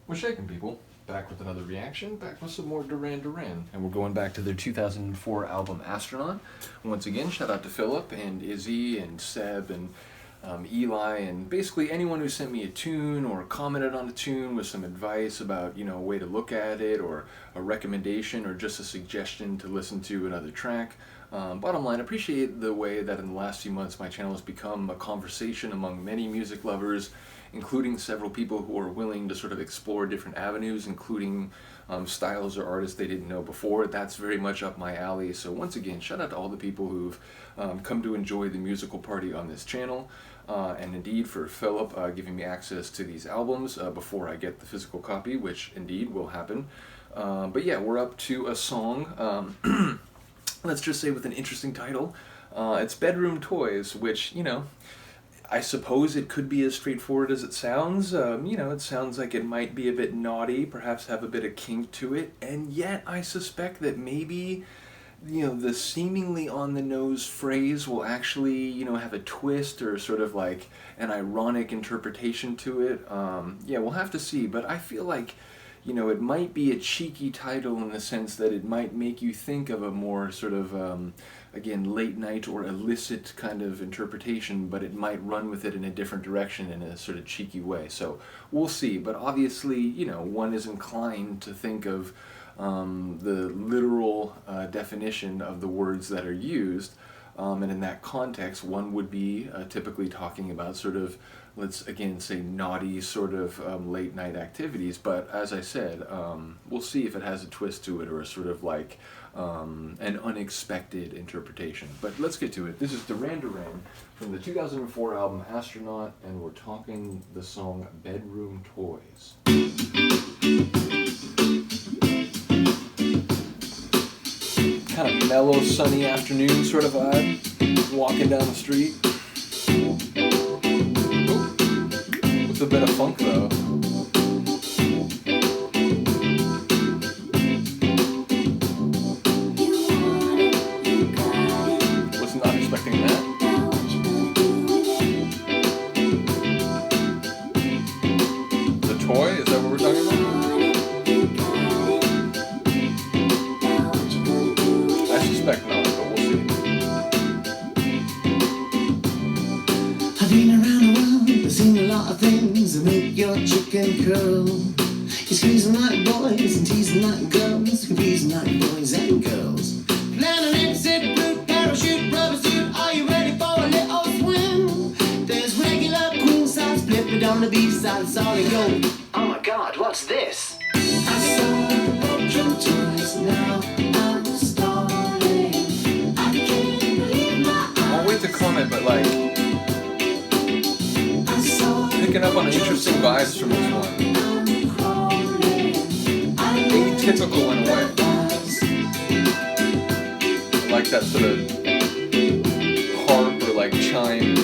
What's shaking, people? Back with another reaction, back with some more Duran Duran. And we're going back to their 2004 album, Astronaut. Once again, shout out to Philip and Izzy and Seb and Eli and basically anyone who sent me a tune or commented on a tune with some advice about, a way to look at it or a recommendation or just a suggestion to listen to another track. Bottom line, I appreciate the way that in the last few months my channel has become a conversation among many music lovers, including several people who are willing to sort of explore different avenues, including styles or artists they didn't know before. That's very much up my alley. So once again, shout out to all the people who've come to enjoy the musical party on this channel. And indeed for Philip giving me access to these albums before I get the physical copy, which indeed will happen. But yeah, we're up to a song, let's just say with an interesting title. It's Bedroom Toys, which, I suppose it could be as straightforward as it sounds. It sounds like it might be a bit naughty, perhaps have a bit of kink to it, and yet I suspect that maybe, the seemingly on-the-nose phrase will actually, have a twist or sort of like an ironic interpretation to it. Yeah, we'll have to see, but I feel like, it might be a cheeky title in the sense that it might make you think of a more sort of, again, late night or illicit kind of interpretation, but it might run with it in a different direction in a sort of cheeky way. So we'll see, but obviously, one is inclined to think of the literal definition of the words that are used. And in that context, one would be typically talking about sort of, let's again say, naughty sort of late night activities. But as I said, we'll see if it has a twist to it or a sort of like an unexpected interpretation. But let's get to it. This is Duran Duran from the 2004 album Astronaut, and we're talking the song Bedroom Toys. Kind of mellow, sunny afternoon sort of vibe, walking down the street. Ooh, with a bit of funk though. Was not expecting that. The toy, is that what we're talking about? Not, but we'll see. I've been around the world, I've seen a lot of things that make your chicken curl. You're squeezing like boys and teasing like girls, confusing like boys and girls. Plan an exit route, parachute, rubber suit. Are you ready for a little swim? There's regular queen size, flip it on the B side, solid gold. Oh my God, what's this? I saw the bedroom toys now. To comment, but like picking up on interesting vibes from this one. Atypical in a way. I like that sort of harp or like chime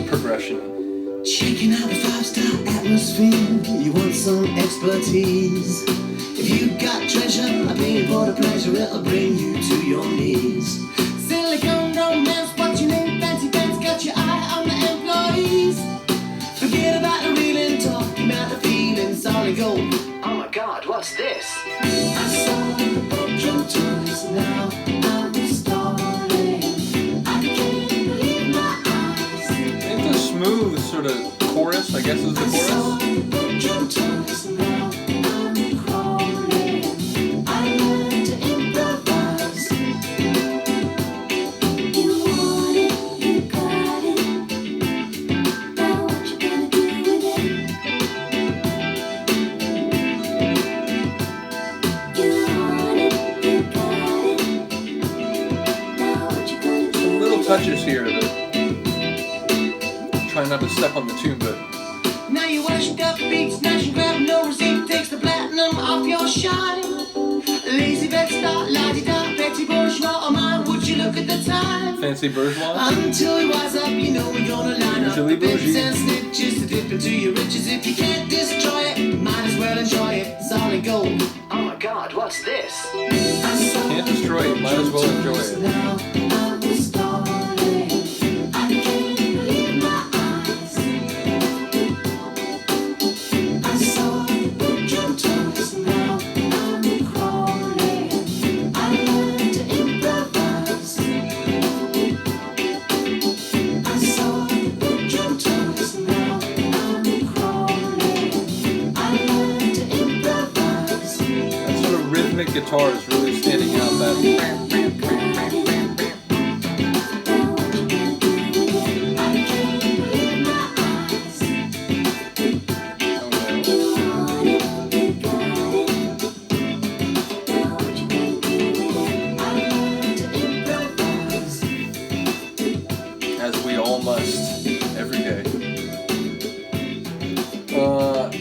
progression. Checking out the 5-star atmosphere, you want some expertise. If you got treasure, I pay for the pleasure, it'll bring you to your knees. Silicone romance, what's your name? Fancy pants, got your eye on the employees. Forget about the reeling, talking about the feeling, solid gold. Oh my God, what's this? I saw the bedroom toys, now I'm stalling. I can't believe my eyes. It's a smooth sort of chorus, I guess is the chorus. I saw the bedroom toys, now I'm crawling. I learned to improvise. Touches here that try not to step on the tune, but now you washed up beats, snatching, grab no receipt, takes the platinum off your shine. Lazy bed start, la-di-da, petty bourgeois, oh my, would you look at the time? Fancy bourgeois? Until we wise up, we're gonna line Usually up the bits bougie. and snitches to dip into your riches. If you can't destroy it, might as well enjoy it, solid gold. Oh my God, what's this? Can't destroy it, might as well enjoy it. Now I'm stalling. I can't believe my eyes. I saw the bedroom rhythmic guitar is really standing out. That as we all must every day.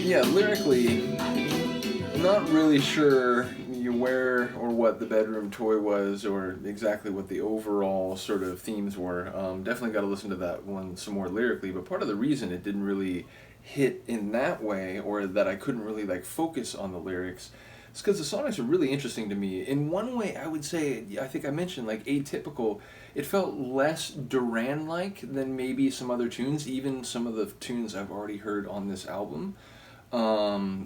Yeah, lyrically, not really sure where or what the bedroom toy was, or exactly what the overall sort of themes were. Definitely got to listen to that one some more lyrically. But part of the reason it didn't really hit in that way, or that I couldn't really like focus on the lyrics, is because the sonics are really interesting to me. In one way, I would say, I think I mentioned like Atypical. It felt less Duran-like than maybe some other tunes, even some of the tunes I've already heard on this album.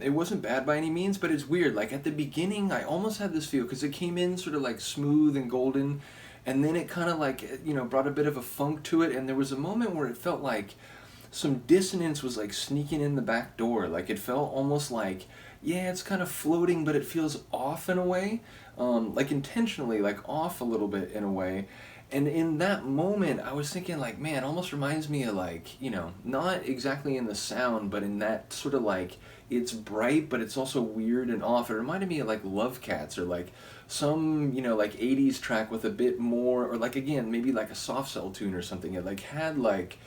It wasn't bad by any means, but it's weird. Like at the beginning, I almost had this feel because it came in sort of like smooth and golden, and then it kind of like, brought a bit of a funk to it, and there was a moment where it felt like some dissonance was like sneaking in the back door. Like it felt almost like, yeah, it's kind of floating, but it feels off in a way, like intentionally, like off a little bit in a way. And in that moment, I was thinking, like, man, almost reminds me of, like, not exactly in the sound, but in that sort of, like, it's bright, but it's also weird and off. It reminded me of, like, Love Cats, or, like, some, like, 80s track with a bit more, or, like, again, maybe, like, a soft cell tune or something. It, like, had, like,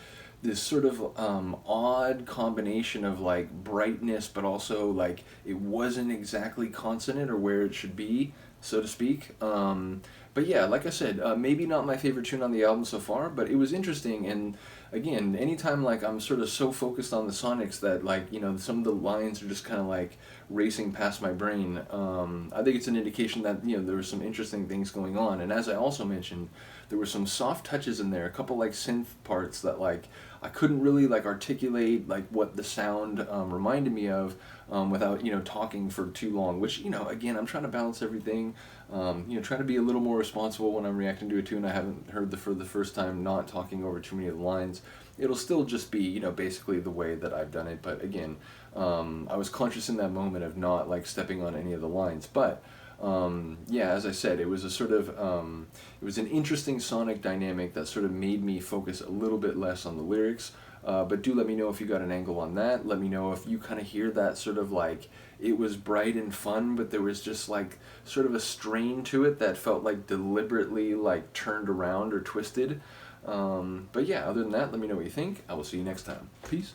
this sort of odd combination of, like, brightness, but also, like, it wasn't exactly consonant or where it should be, so to speak. But yeah, like I said, maybe not my favorite tune on the album so far, but it was interesting. And again, anytime like I'm sort of so focused on the sonics that like some of the lines are just kind of like racing past my brain, I think it's an indication that there were some interesting things going on. And as I also mentioned, there were some soft touches in there, a couple like synth parts that like I couldn't really like articulate like what the sound reminded me of without talking for too long. Which again, I'm trying to balance everything. Trying to be a little more responsible when I'm reacting to a tune I haven't heard for the first time, not talking over too many of the lines. It'll still just be basically the way that I've done it. But again, I was conscious in that moment of not like stepping on any of the lines. But yeah, as I said, it was a sort of it was an interesting sonic dynamic that sort of made me focus a little bit less on the lyrics. But do let me know if you got an angle on that. Let me know if you kind of hear that sort of like it was bright and fun, but there was just like sort of a strain to it that felt like deliberately like turned around or twisted. But yeah, other than that, let me know what you think. I will see you next time. Peace.